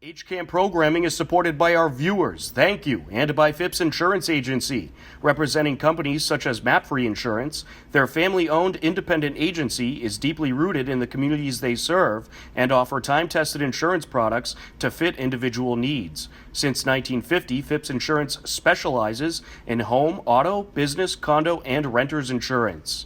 HCAM programming is supported by our viewers, thank you, and by Phipps Insurance Agency, representing companies such as MapFree Insurance. Their family-owned independent agency is deeply rooted in the communities they serve and offer time-tested insurance products to fit individual needs. Since 1950, Phipps Insurance specializes in home, auto, business, condo, and renters insurance.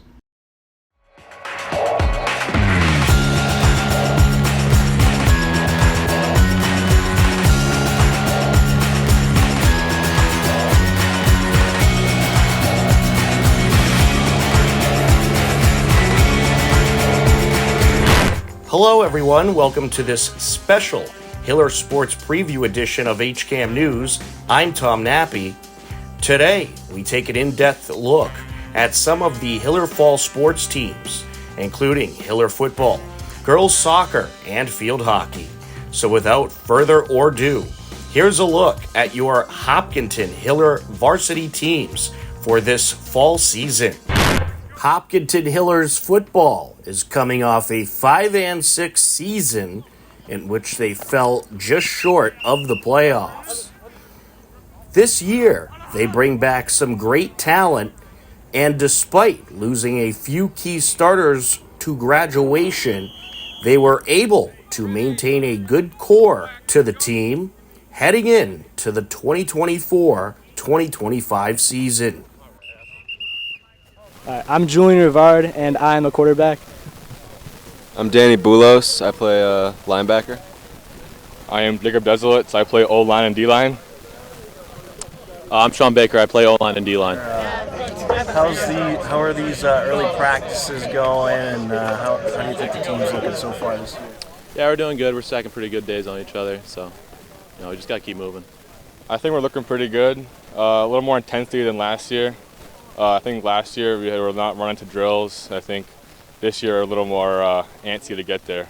Hello everyone, welcome to this special Hiller Sports Preview edition of HCAM News. I'm Tom Nappy. Today, we take an in-depth look at some of the Hiller Fall sports teams, including Hiller football, girls soccer, and field hockey. So without further ado, here's a look at your Hopkinton Hiller varsity teams for this fall season. Hopkinton Hillers football is coming off a 5-6 season in which they fell just short of the playoffs. This year, they bring back some great talent, and despite losing a few key starters to graduation, they were able to maintain a good core to the team heading in to the 2024-2025 season. I'm Julian Rivard, and I'm a quarterback. I'm Danny Boulos. I play linebacker. I am Jacob Desolate, so I play O-line and D-line. I'm Sean Baker. I play O-line and D-line. How are these early practices going, and how do you think the team's looking so far this year? Yeah, we're doing good. We're stacking pretty good days on each other, so we just got to keep moving. I think we're looking pretty good. A little more intensity than last year. I think last year we were not running to drills. I think this year a little more antsy to get there.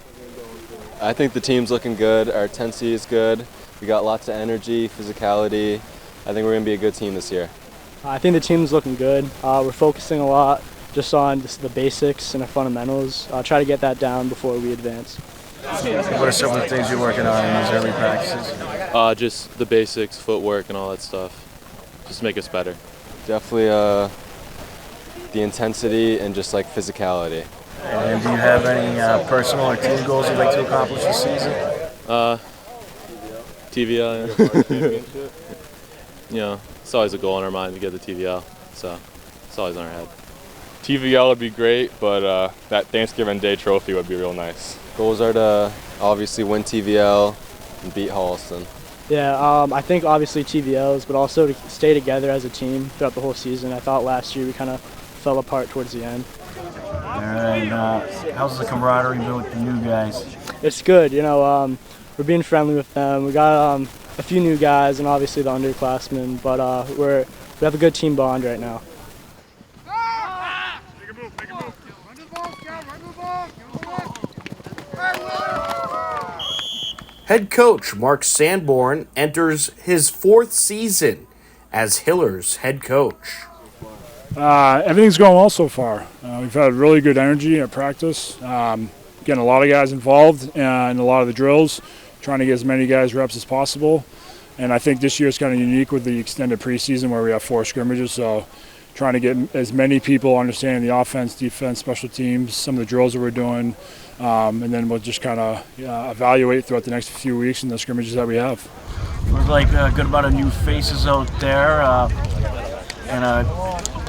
I think the team's looking good. Our intensity is good. We got lots of energy, physicality. I think we're going to be a good team this year. I think the team's looking good. We're focusing a lot just on the basics and the fundamentals. Try to get that down before we advance. What are some of the things you're working on in these early practices? Just the basics, footwork, and all that stuff. Just make us better. Definitely the intensity and just like physicality. And do you have any personal or team goals you'd like to accomplish this season? TVL. It's always a goal in our mind to get the TVL, so it's always in our head. TVL would be great, but that Thanksgiving Day trophy would be real nice. Goals are to obviously win TVL and beat Holliston. Yeah, I think obviously TVLs, but also to stay together as a team throughout the whole season. I thought last year we kind of fell apart towards the end. All right, how's the camaraderie been with the new guys? It's good, we're being friendly with them. We got a few new guys and obviously the underclassmen, but we have a good team bond right now. Head coach Mark Sanborn enters his 4th season as Hiller's head coach. Everything's going well so far. We've had really good energy at practice, getting a lot of guys involved in a lot of the drills, trying to get as many guys reps as possible. And I think this year is kind of unique with the extended preseason where we have 4 scrimmages, so trying to get as many people understanding the offense, defense, special teams, some of the drills that we're doing, and then we'll just kind of evaluate throughout the next few weeks in the scrimmages that we have. Looks like a good amount of new faces out there, and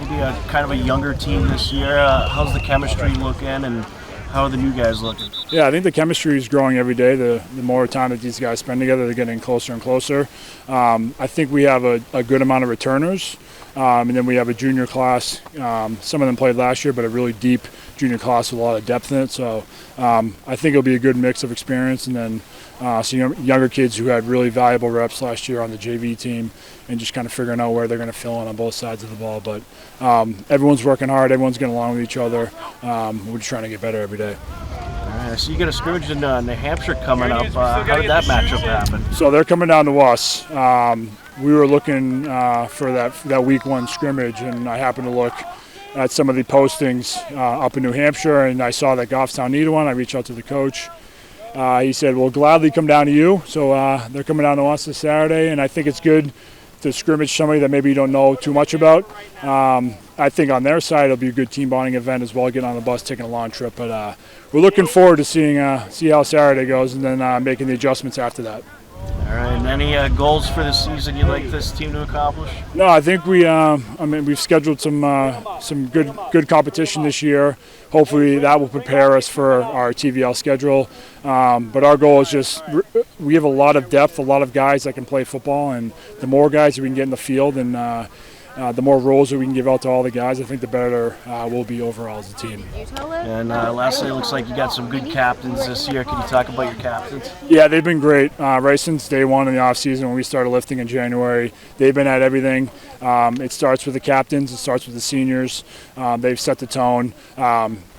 maybe a kind of a younger team this year. How's the chemistry looking, and how are the new guys looking? Yeah, I think the chemistry is growing every day. The more time that these guys spend together, they're getting closer and closer. I think we have a good amount of returners. And then we have a junior class. Some of them played last year, but a really deep junior class with a lot of depth in it. So I think it'll be a good mix of experience. And then some younger kids who had really valuable reps last year on the JV team and just kind of figuring out where they're going to fill in on both sides of the ball. But everyone's working hard. Everyone's getting along with each other. We're just trying to get better every day. So you got a scrimmage in New Hampshire coming up. How did that matchup happen? So they're coming down to us. We were looking for that week 1 scrimmage, and I happened to look at some of the postings up in New Hampshire, and I saw that Goffstown needed one. I reached out to the coach, he said, we'll gladly come down to you. So they're coming down to us this Saturday, and I think it's good to scrimmage somebody that maybe you don't know too much about. I think on their side it'll be a good team bonding event as well, getting on the bus, taking a long trip. But we're looking forward to see how Saturday goes, and then making the adjustments after that. All right, and any goals for the season you'd like this team to accomplish? No, I think we've scheduled some good competition this year. Hopefully that will prepare us for our TVL schedule. But our goal is just, we have a lot of depth, a lot of guys that can play football, and the more guys that we can get in the field and the more roles that we can give out to all the guys, I think the better we'll be overall as a team. And lastly, it looks like you got some good captains this year. Can you talk about your captains? Yeah, they've been great. Right since day one in the offseason when we started lifting in January, they've been at everything. It starts with the captains. It starts with the seniors. They've set the tone,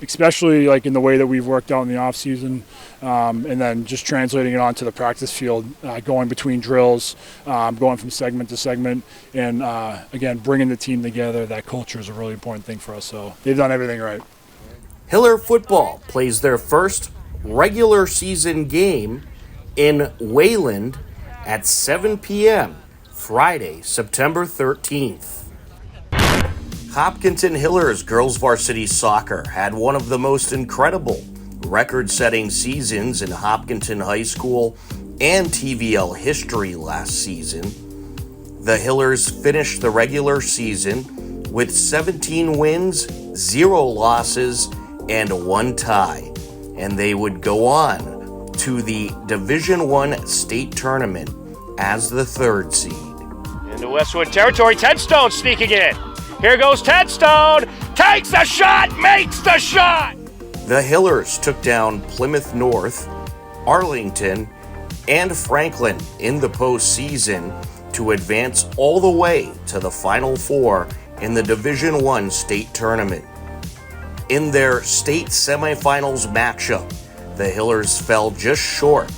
especially like in the way that we've worked out in the offseason, and then just translating it onto the practice field, going between drills, going from segment to segment, and again, bringing the team together. That culture is a really important thing for us. So they've done everything right. Hiller football plays their first regular season game in Wayland at 7 p.m. Friday, September 13th. Hopkinton Hillers girls varsity soccer had one of the most incredible record-setting seasons in Hopkinton High School and TVL history last season. The Hillers finished the regular season with 17 wins, 0 losses, and 1 tie, and they would go on to the Division I state tournament as the 3rd seed. Into Westwood territory, Tedstone sneaking in. Here goes Tedstone, takes the shot, makes the shot! The Hillers took down Plymouth North, Arlington, and Franklin in the postseason to advance all the way to the Final Four in the Division I state tournament. In their state semifinals matchup, the Hillers fell just short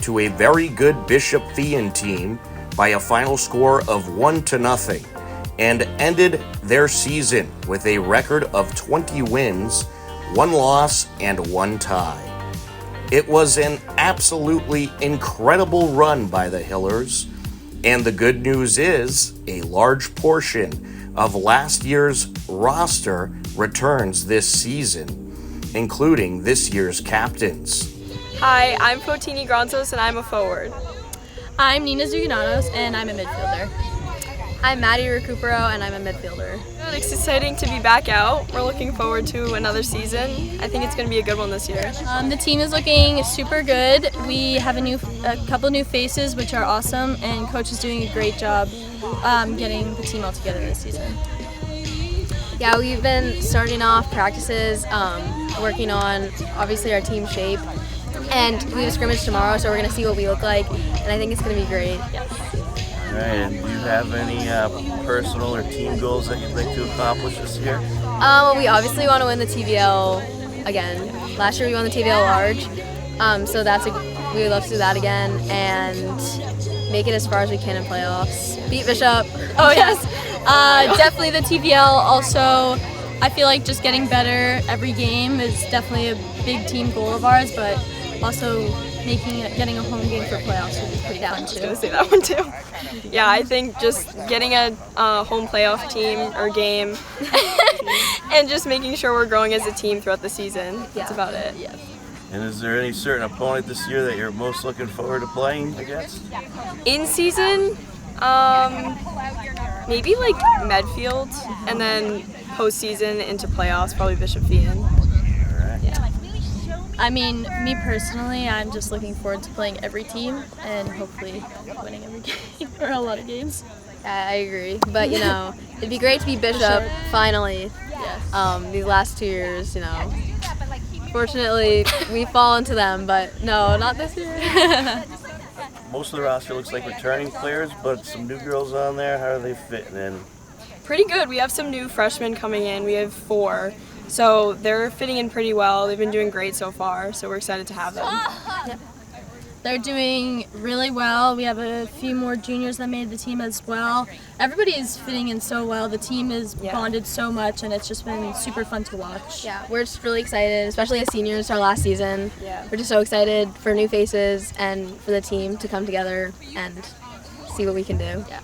to a very good Bishop Thean team by a final score of 1-0 and ended their season with a record of 20 wins, 1 loss, and 1 tie. It was an absolutely incredible run by the Hillers, and the good news is a large portion of last year's roster returns this season, including this year's captains. Hi, I'm Fotini Granzos and I'm a forward. I'm Nina Zugananos and I'm a midfielder. I'm Maddie Recupero and I'm a midfielder. It's exciting to be back out. We're looking forward to another season. I think it's going to be a good one this year. The team is looking super good. We have a couple new faces, which are awesome, and coach is doing a great job getting the team all together this season. Yeah, we've been starting off practices, working on obviously our team shape, and we have a scrimmage tomorrow, so we're going to see what we look like, and I think it's going to be great. All right, and do you have any personal or team goals that you'd like to accomplish this year? Well, we obviously want to win the TVL again. Last year we won the TVL large, so we would love to do that again and make it as far as we can in playoffs. Beat Bishop. Oh yes, definitely the TVL. Also, I feel like just getting better every game is definitely a big team goal of ours, but also getting a home game for playoffs would be pretty fun too. I was going to say that one too. Yeah, I think just getting a home playoff team or game and just making sure we're growing as a team throughout the season. That's about it. Yeah. And is there any certain opponent this year that you're most looking forward to playing against? In season, maybe like Medfield, and then postseason into playoffs, probably Bishop Thean. I mean, me personally, I'm just looking forward to playing every team and hopefully winning every game or a lot of games. Yeah, I agree. But, it'd be great to be Bishop, finally. Yes. These last 2 years, Fortunately, we've fallen to them, but no, not this year. Most of the roster looks like returning players, but some new girls on there. How are they fitting in? Pretty good. We have some new freshmen coming in. We have 4. So they're fitting in pretty well. They've been doing great so far, so we're excited to have them. Yep. They're doing really well. We have a few more juniors that made the team as well. Everybody is fitting in so well. The team is bonded so much, and it's just been super fun to watch. Yeah, we're just really excited, especially as seniors, our last season. Yeah. We're just so excited for new faces and for the team to come together and see what we can do. Yeah.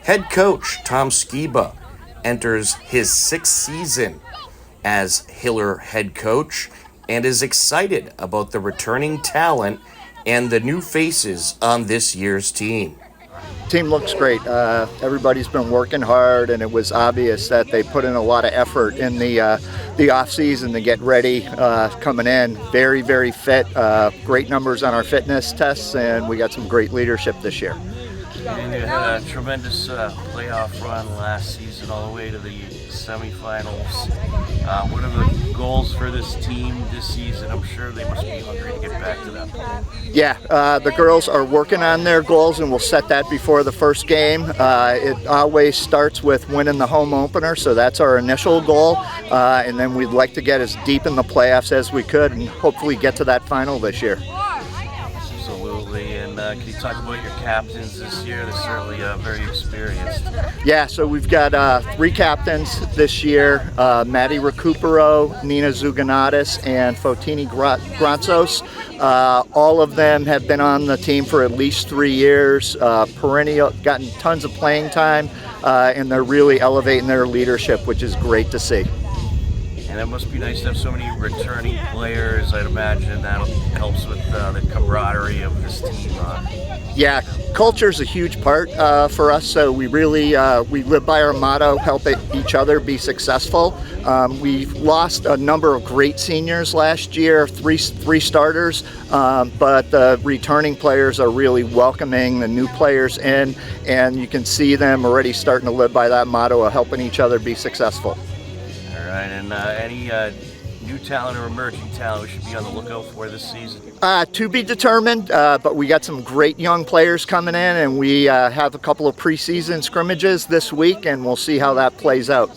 Head coach Tom Skiba enters his 6th season as Hiller head coach and is excited about the returning talent and the new faces on this year's team. Team looks great. Everybody's been working hard, and it was obvious that they put in a lot of effort in the off season to get ready coming in. Very, very fit. Great numbers on our fitness tests, and we got some great leadership this year. And you had a tremendous playoff run last season, all the way to the semifinals. What are the goals for this team this season? I'm sure they must be hungry to get back to that point. Yeah, the girls are working on their goals, and we'll set that before the first game. It always starts with winning the home opener, so that's our initial goal. And then we'd like to get as deep in the playoffs as we could and hopefully get to that final this year. Absolutely. And can you talk about your captains this year? They're certainly very experienced. Yeah, so we've got 3 captains this year, Maddie Recupero, Nina Zuganatis, and Fotini Granzos. All of them have been on the team for at least 3 years, perennial, gotten tons of playing time, and they're really elevating their leadership, which is great to see. And it must be nice to have so many returning players. I'd imagine that helps with the camaraderie of this team. Yeah, culture is a huge part for us, so we really we live by our motto, help each other be successful. We've lost a number of great seniors last year, three starters, but the returning players are really welcoming the new players in, and you can see them already starting to live by that motto of helping each other be successful. All right, and any new talent or emerging talent we should be on the lookout for this season? To be determined, but we got some great young players coming in, and we have a couple of preseason scrimmages this week, and we'll see how that plays out.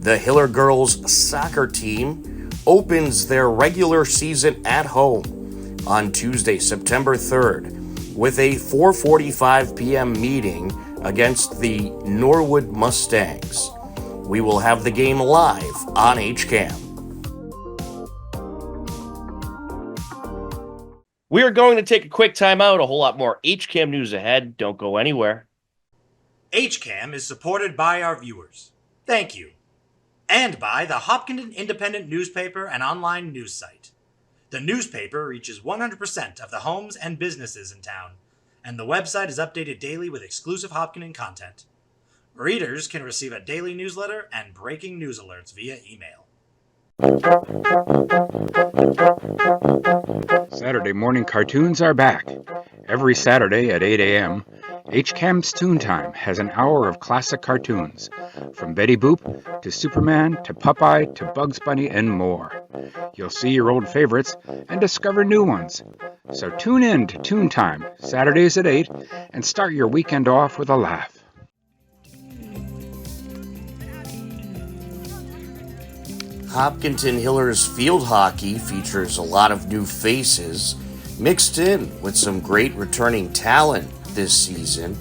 The Hiller girls soccer team opens their regular season at home on Tuesday, September 3rd, with a 4:45 p.m. meeting against the Norwood Mustangs. We will have the game live on HCAM. We are going to take a quick time out. A whole lot more HCAM news ahead. Don't go anywhere. HCAM is supported by our viewers. Thank you. And by the Hopkinton Independent newspaper and online news site. The newspaper reaches 100% of the homes and businesses in town, and the website is updated daily with exclusive Hopkinton content. Readers can receive a daily newsletter and breaking news alerts via email. Saturday morning cartoons are back. Every Saturday at 8 a.m., HCAM's Toon Time has an hour of classic cartoons, from Betty Boop to Superman to Popeye to Bugs Bunny and more. You'll see your old favorites and discover new ones. So tune in to Toon Time, Saturdays at 8, and start your weekend off with a laugh. Hopkinton Hiller's field hockey features a lot of new faces, mixed in with some great returning talent this season.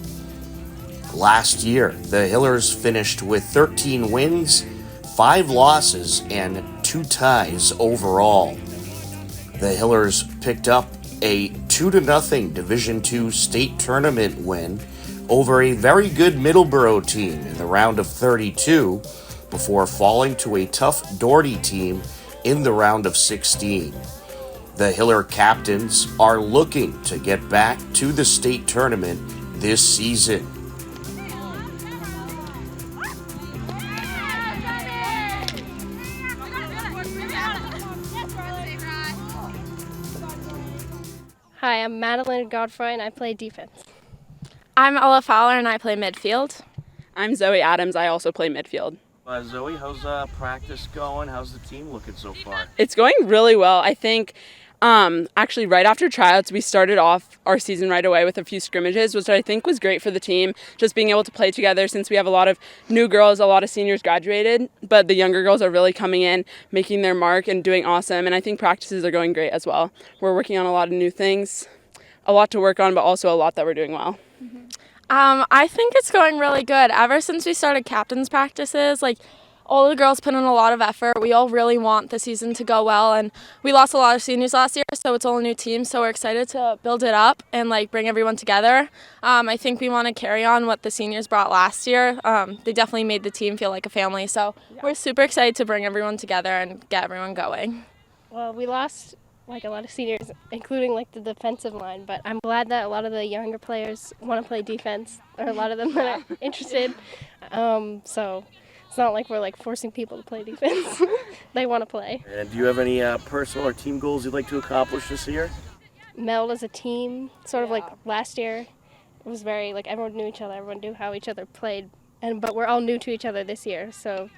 Last year, the Hillers finished with 13 wins, 5 losses, and 2 ties overall. The Hillers picked up a 2-0 Division II state tournament win over a very good Middleborough team in the round of 32, before falling to a tough Doherty team in the round of 16. The Hiller captains are looking to get back to the state tournament this season. Hi, I'm Madeline Godfrey and I play defense. I'm Ella Fowler and I play midfield. I'm Zoe Adams, I also play midfield. Zoe, how's practice going? How's the team looking so far? It's going really well. I think actually right after tryouts, we started off our season right away with a few scrimmages, which I think was great for the team, just being able to play together since we have a lot of new girls, a lot of seniors graduated, but the younger girls are really coming in, making their mark and doing awesome, and I think practices are going great as well. We're working on a lot of new things. a lot to work on, but also a lot that we're doing well. I think it's going really good. Ever since we started captain's practices, like, all the girls put in a lot of effort. We all really want the season to go well, and we lost a lot of seniors last year, so it's all a new team, so we're excited to build it up and, like, bring everyone together. I think we want to carry on what the seniors brought last year. They definitely made the team feel like a family, so we're super excited to bring everyone together and get everyone going. Well, we lost like a lot of seniors, including like the defensive line, but I'm glad that a lot of the younger players want to play defense, or a lot of them that are interested. So it's not like we're like forcing people to play defense. They want to play. And do you have any personal or team goals you'd like to accomplish this year? Meld as a team, sort of like last year. It was very like everyone knew each other, everyone knew how each other played, but we're all new to each other this year, so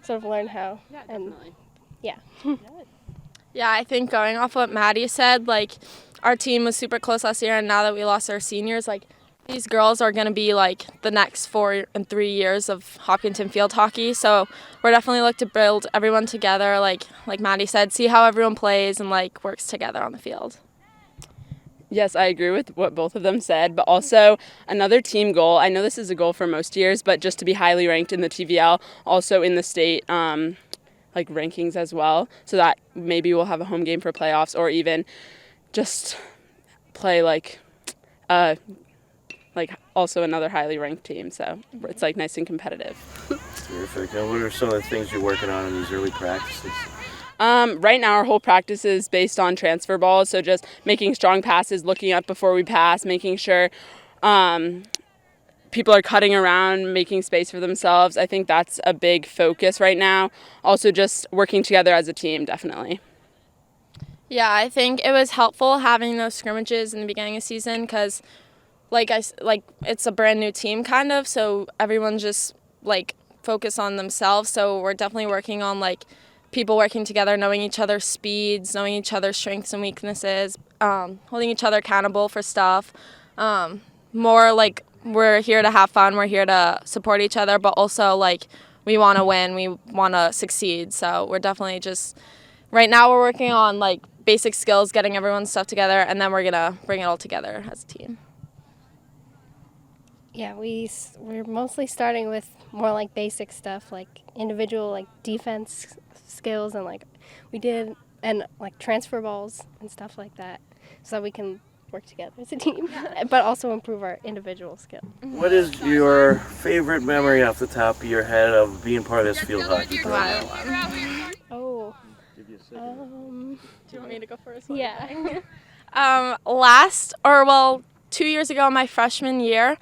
sort of learn how. Yeah, definitely. Yeah. Yeah, I think going off what Maddie said, like, our team was super close last year, and now that we lost our seniors, like, these girls are going to be, like, the next 4 and 3 years of Hopkinton field hockey, so we're definitely looking to build everyone together, like Maddie said, see how everyone plays and, like, works together on the field. Yes, I agree with what both of them said, but also another team goal. I know this is a goal for most years, but just to be highly ranked in the TVL, also in the state like rankings as well, so that maybe we'll have a home game for playoffs, or even just play like also another highly ranked team. So it's like nice and competitive. Terrific. And what are some of the things you're working on in these early practices? Right now our whole practice is based on transfer balls, so just making strong passes, looking up before we pass, making sure people are cutting around, making space for themselves. I think that's a big focus right now. Also just working together as a team, definitely. Yeah, I think it was helpful having those scrimmages in the beginning of the season because, it's a brand new team kind of, so everyone just, focus on themselves. So we're definitely working on, people working together, knowing each other's speeds, knowing each other's strengths and weaknesses, holding each other accountable for stuff. We're here to have fun, we're here to support each other, but also, we want to win, we want to succeed. So we're definitely just, right now we're working on, basic skills, getting everyone's stuff together, and then we're going to bring it all together as a team. Yeah, we're mostly starting with more basic stuff, individual defense skills, and transfer balls and stuff like that, so that we can work together as a team, but also improve our individual skill. What is your favorite memory off the top of your head of being part of this field hockey program? Oh. Do you want me to go first? Yeah. 2 years ago, my freshman year,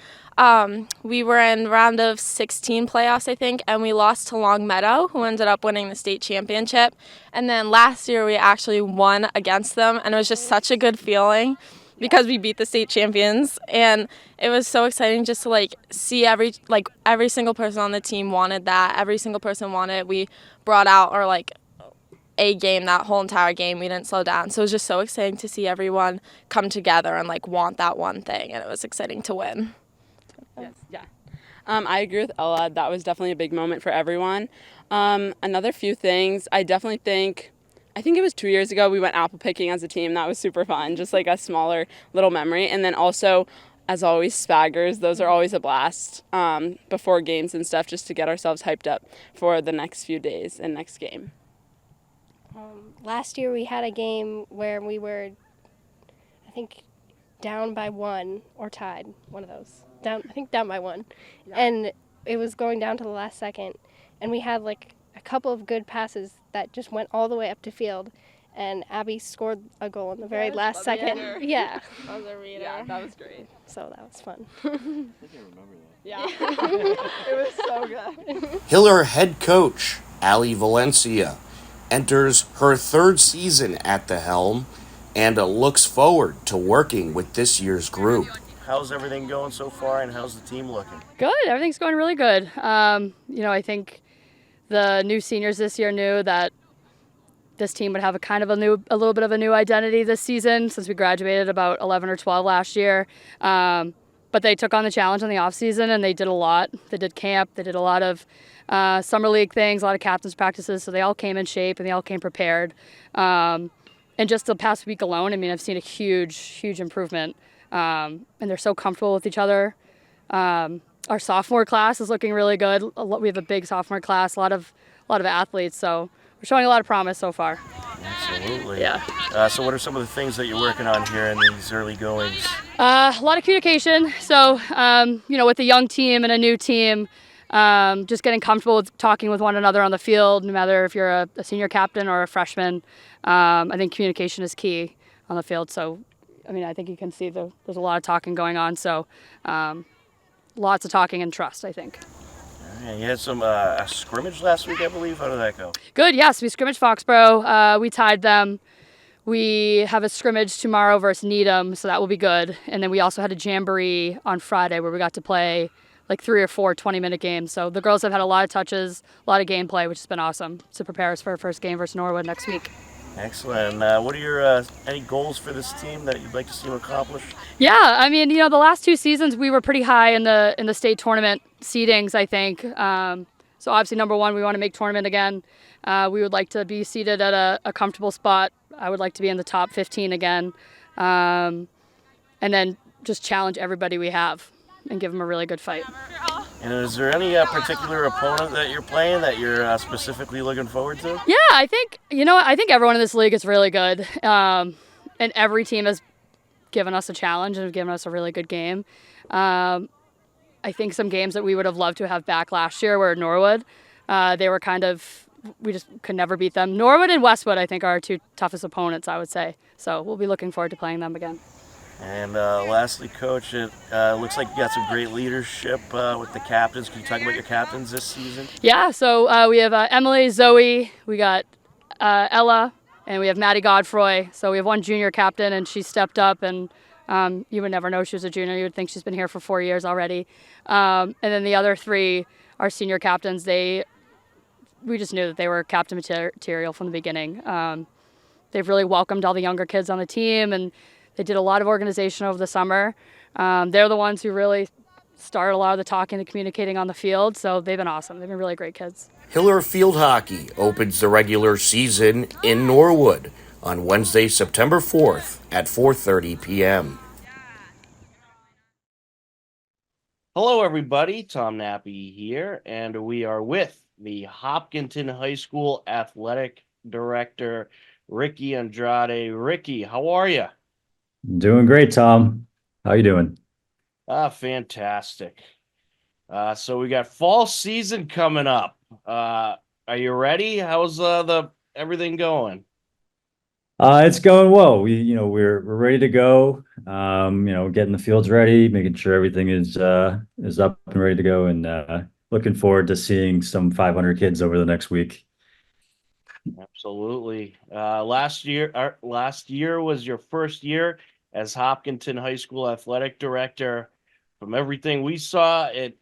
we were in round of 16 playoffs, I think, and we lost to Long Meadow, who ended up winning the state championship. And then last year, we actually won against them, and it was just such a good feeling because we beat the state champions. And it was so exciting just to, see every single person on the team wanted that. Every single person wanted it. We brought out our, A game that whole entire game. We didn't slow down. So it was just so exciting to see everyone come together and, want that one thing, and it was exciting to win. Yes, yeah. I agree with Ella. That was definitely a big moment for everyone. Another few things, I think it was 2 years ago we went apple picking as a team. That was super fun, just a smaller little memory. And then also, as always, spaggers. Those are always a blast before games and stuff, just to get ourselves hyped up for the next few days and next game. Last year we had a game where we were, I think, down by one or tied, one of those. Down by one. Yeah. And it was going down to the last second, and we had a couple of good passes that just went all the way up to field, and Abby scored a goal in the very last second. Yeah. Yeah, that was great. So that was fun. I think I remember that. Yeah. It was so good. Hiller head coach Ali Valencia enters her third season at the helm and looks forward to working with this year's group. How's everything going so far, and how's the team looking? Good. Everything's going really good. I think the new seniors this year knew that this team would have a little bit of a new identity this season, since we graduated about 11 or 12 last year. But they took on the challenge in the off season, and they did a lot. They did camp. They did a lot of summer league things, a lot of captain's practices. So they all came in shape and they all came prepared. And just the past week alone, I've seen a huge, huge improvement and they're so comfortable with each other. Our sophomore class is looking really good. We have a big sophomore class, a lot of athletes, so we're showing a lot of promise so far. Absolutely. Yeah. So what are some of the things that you're working on here in these early goings? A lot of communication. So, with a young team and a new team, just getting comfortable with talking with one another on the field, no matter if you're a senior captain or a freshman. I think communication is key on the field. So, I think you can see there's a lot of talking going on. So, lots of talking and trust, I think. Yeah, you had some a scrimmage last week, I believe. How did that go? Good, yes. We scrimmaged Foxborough. We tied them. We have a scrimmage tomorrow versus Needham, so that will be good. And then we also had a jamboree on Friday where we got to play like 3 or 4 20-minute games. So the girls have had a lot of touches, a lot of gameplay, which has been awesome to prepare us for our first game versus Norwood next week. Excellent. What are your any goals for this team that you'd like to see them accomplish? Yeah, the last 2 seasons we were pretty high in the state tournament seedings, I think. So obviously, number one, we want to make tournament again. We would like to be seated at a comfortable spot. I would like to be in the top 15 again. And then just challenge everybody we have and give them a really good fight. And is there any particular opponent that you're playing that you're specifically looking forward to? Yeah, I think everyone in this league is really good. And every team has given us a challenge and have given us a really good game. I think some games that we would have loved to have back last year were Norwood. They were we just could never beat them. Norwood and Westwood, I think, are our 2 toughest opponents, I would say. So we'll be looking forward to playing them again. And lastly, Coach, it looks like you got some great leadership with the captains. Can you talk about your captains this season? Yeah, so we have Emily, Zoe, we got Ella, and we have Maddie Godfroy. So we have one junior captain, and she stepped up, and you would never know she was a junior. You would think she's been here for 4 years already. And then the other 3 are senior captains. We just knew that they were captain material from the beginning. They've really welcomed all the younger kids on the team, and they did a lot of organization over the summer. They're the ones who really started a lot of the talking and communicating on the field, so they've been awesome. They've been really great kids. Hiller Field Hockey opens the regular season in Norwood on Wednesday, September 4th at 4:30 p.m. Hello, everybody. Tom Nappy here, and we are with the Hopkinton High School Athletic Director, Ricky Andrade. Ricky, how are you? Doing great, Tom. How you doing? Fantastic. So we got fall season coming up. Are you ready? How's everything going? It's going well. We're ready to go. Getting the fields ready, making sure everything is up and ready to go, and looking forward to seeing some 500 kids over the next week. Absolutely. Last year was your first year as Hopkinton High School Athletic Director. From everything we saw, it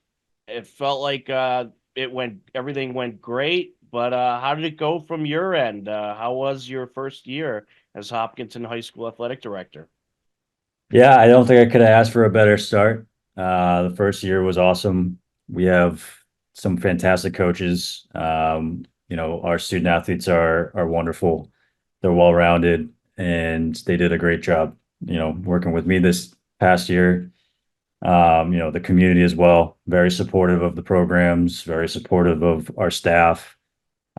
felt like everything went great. But how did it go from your end? How was your first year as Hopkinton High School Athletic Director? Yeah, I don't think I could have asked for a better start. The first year was awesome. We have some fantastic coaches. Our student athletes are wonderful. They're well-rounded, and they did a great job, working with me this past year. The community as well, very supportive of the programs, very supportive of our staff.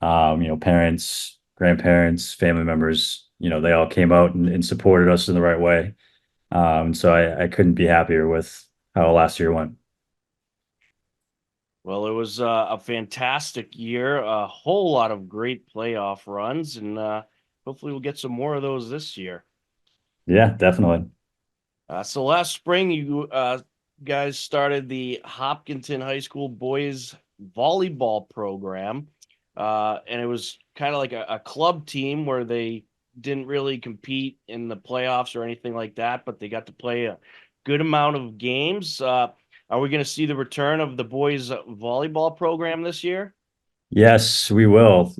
Parents, grandparents, family members, they all came out and supported us in the right way. So I couldn't be happier with how last year went. Well, it was a fantastic year, a whole lot of great playoff runs, and hopefully we'll get some more of those this year. Yeah, definitely. So last spring, you guys started the Hopkinton High School boys volleyball program, and it was kind of like a club team where they didn't really compete in the playoffs or anything like that, but they got to play a good amount of games. Are we going to see the return of the boys volleyball program this year? Yes, we will.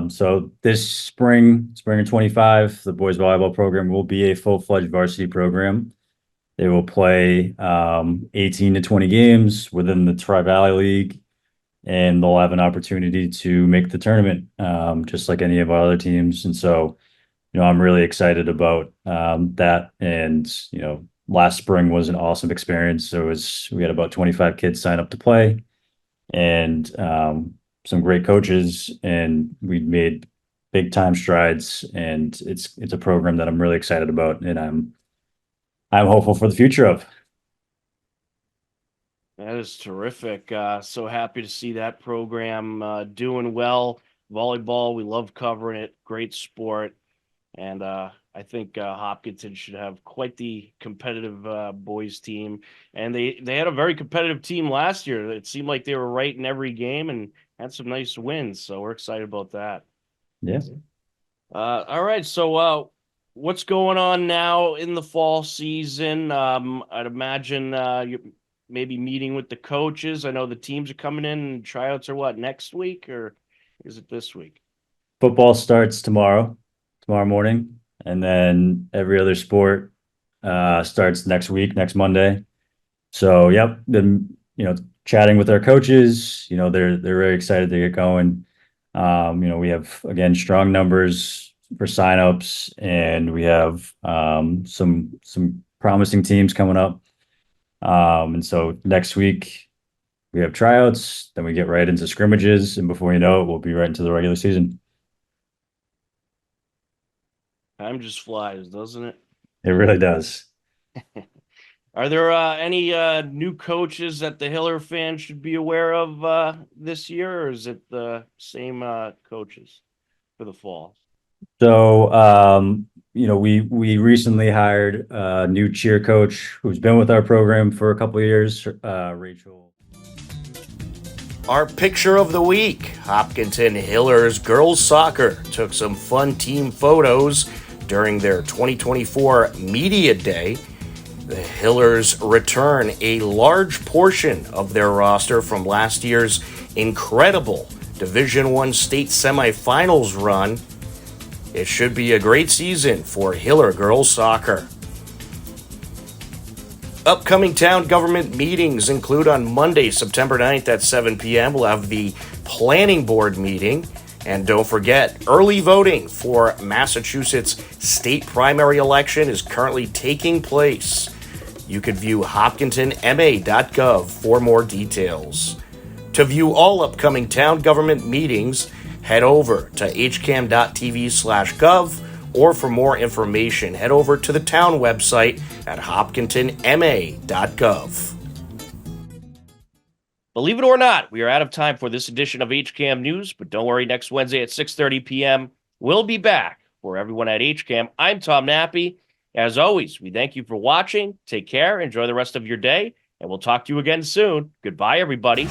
So this spring of 25, the boys volleyball program will be a full-fledged varsity program. They will play 18 to 20 games within the Tri-Valley League, and they'll have an opportunity to make the tournament, just like any of our other teams. And so, I'm really excited about that, and, last spring was an awesome experience. We had about 25 kids sign up to play, and some great coaches, and we made big time strides. And it's a program that I'm really excited about, and I'm hopeful for the future of. That is terrific. So happy to see that program doing well. Volleyball, we love covering it. Great sport. And I think Hopkinton should have quite the competitive boys team. And they had a very competitive team last year. It seemed like they were right in every game and had some nice wins. So we're excited about that. Yeah. All right. So what's going on now in the fall season? I'd imagine you're maybe meeting with the coaches. I know the teams are coming in, and tryouts are what, next week, or is it this week? Football starts tomorrow morning, and then every other sport starts next week, next Monday. So, yep, been chatting with our coaches. They're very excited to get going. We have, again, strong numbers for signups, and we have some promising teams coming up. And so next week we have tryouts, then we get right into scrimmages, and before you know it, we'll be right into the regular season. Time just flies, doesn't it? It really does. Are there any new coaches that the Hiller fans should be aware of this year, or is it the same coaches for the fall? So, we recently hired a new cheer coach who's been with our program for a couple of years, Rachel. Our picture of the week, Hopkinton Hillers girls soccer took some fun team photos during their 2024 Media Day. The Hillers return a large portion of their roster from last year's incredible Division I state semifinals run. It should be a great season for Hiller girls soccer. Upcoming town government meetings include on Monday, September 9th at 7 p.m. We'll have the planning board meeting. And don't forget, early voting for Massachusetts state primary election is currently taking place. You could view hopkintonma.gov for more details. To view all upcoming town government meetings, head over to hcam.tv/gov, or for more information, head over to the town website at hopkintonma.gov. Believe it or not, we are out of time for this edition of HCAM News, but don't worry, next Wednesday at 6:30 p.m., we'll be back. For everyone at HCAM, I'm Tom Nappy. As always, we thank you for watching. Take care, enjoy the rest of your day, and we'll talk to you again soon. Goodbye, everybody.